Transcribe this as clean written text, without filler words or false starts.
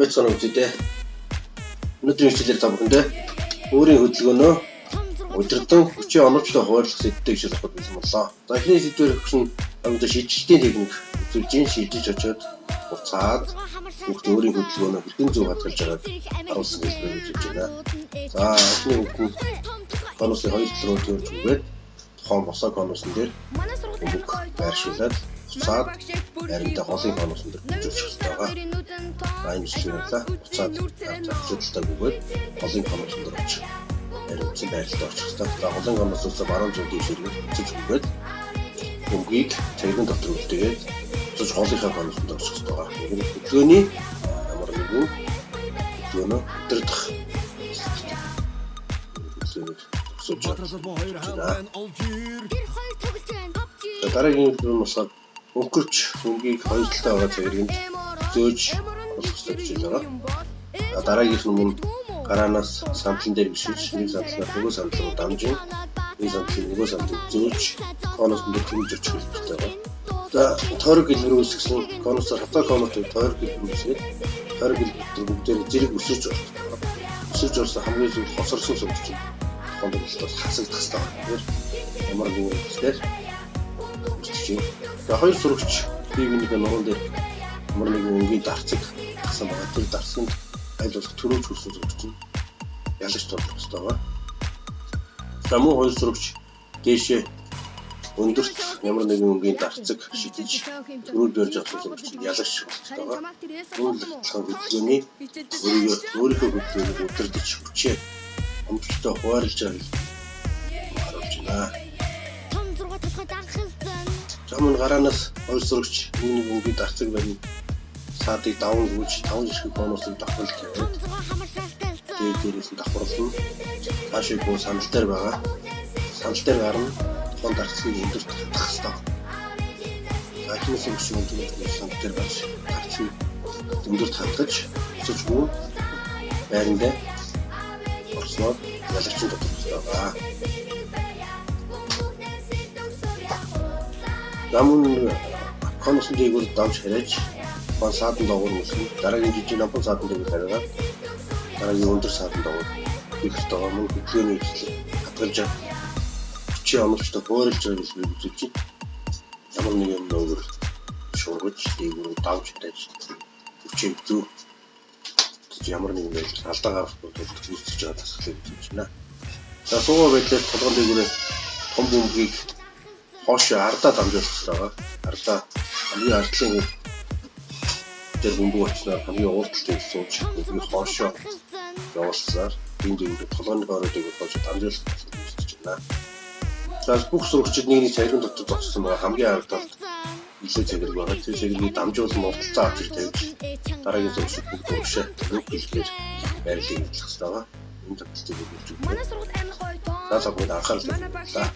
байцгаана үзье. Өнөөдрийн хичээлээр та бүхэндээ өөрийн хөдөлгөөнөө удирдан хүчийн оновчтой хуваарлах сэдвийг шалгах болсон боллоо. За эхний сэдвээр өгсөн амьд шийдэлтийн техник үзүүлж шийдэж очиод буцаад бүгд өөрийн хөдөлгөөнөө хэрхэн зөв хадгалж байгааг харуулсан хэлбэрээр үзэж байна. За эхний үг нь конусын хоёр тал руу төрж өгөөд тухайн босоо конусын дээр бүгд байршуулад буцаад харинтай голын конусын дээр үзүүлж байгаа. Энэ шийдэлтэй буцаад зөвлөлтөд өгөөд голын конусын дээр очиж харин байрлалд орчих хэрэгтэй. За голын конусоос баруун зүг дэвширгээд үзэж өгөөд бүгдийг цэгэн дотор үлдээгээд цож голынхаа конусанд орчих хэрэгтэй. Энэ хөдөлгөөний ямар нэгэн хөдөлгөөнөө өдөрдох дараагийн хөдөлгөөн болохоор өнгөрч өнгийг хоёр талтай байгаа цагирганд зөөж болох хэрэгтэй гэж байгаа. Дараагийнх нь мөн гараанаас самтлан дээр бишиж нэг самтлаар нөгөө самтал руу дамжин нэг самтлыг нөгөө самтыг зөөж конус дээр хэмж очих хэрэгтэй байна. За тойрог гэлбэр үүсгэсэн конусоор хатаа конусыг тойрог гэлбэр үүсгээд тойрог гэлбэр бүгдээр зэрэг өсөж байна. Өсөж орсон хамгийн зүйл хосорсон сүмж чинь конусоос хасагдах хэрэгтэй. Ямар нэгэн үсгээр өсчих. За хоёр сурагч бие биенийхээ нуруунд дээр ямар нэгэн өнгийн дарцаг тагсан байгаа. Тэр дарцагт аль болох төрөөж хүссэн сурагч нь ялаж тоолох хэрэгтэй байна. За мөн хоёр сурагч дээшээ өндөрт ямар нэгэн өнгийн дарцаг шидэж төрөөж барьж авсан сурагч нь ялаж хэрэгтэй байна. Мөн хөдөлгөөний өөрийнхөө хөдөлгөөнийг удирдах хүчээ амжилттай хуваарлж байгаа харуулж байна. Замун гараанаас хоёр сурагч нэг өнгийн дарцаг барьна. Саадыг даван гүйж 5 жишг конусыг давхарлж тавиад дээрээс нь давхарлана. Цаашаа гоо санал дээр байгаа. Санал дээр гарна. Тухайн дарцгийг өндөрт хатгах хэрэгтэй. Ахны сурагч өндөр санал дээр баш дарцгийг өндөрт хатгаж өсөж гоо байрандаа орсноор ялагчин дотор байгаа. Замун конусын дээгүүр давж хараач гол саадан доогуур мөсөн дараагийн жижиг намхан саадан дээр хараад дараагийн өндөр саадан доогуур их байгаа мөн хөдөлгөөний хэвлэл хадгалж хүчийн оновчтой хуваарлж байгаа гэж би үзэж байна. Ямар нэгэн нөөр шуургаж дээгүүр давж тааж хүчийн зөв ямар нэгэн байдлаар алдаа гаргахгүй тулд үүсэж байгаа тасгалыг үзэж байна. За суугаа байдлаар толгойн дээгүүрээ том бөмбөгийг хоошоо ардаа дамжуулах хэрэгтэй байгаа. Ардаа хамгийн ардлын дээр бөмбөг очсноор хамгийн уулталтай сууж бөмбөгийг хоошоо явуулсаар энэ дээгүүр толгойн гоорыг хоошоо дамжуулах гэж үзэж байна. За бүх сурагчид нэг цагирган дотор зогссон байгаа хамгийн ард талд илүү цагирг байгаа. Тэр цагиргийг дамжуулан уулталцаа авч тавьж дараагийн сурагчид бүгд уушаа төгөг хэлбэр байрлалыг хэлэх хэрэгтэй байгаа. Энэ тактикийг үзэж байна. За бүгд анхаарал тавьлаа.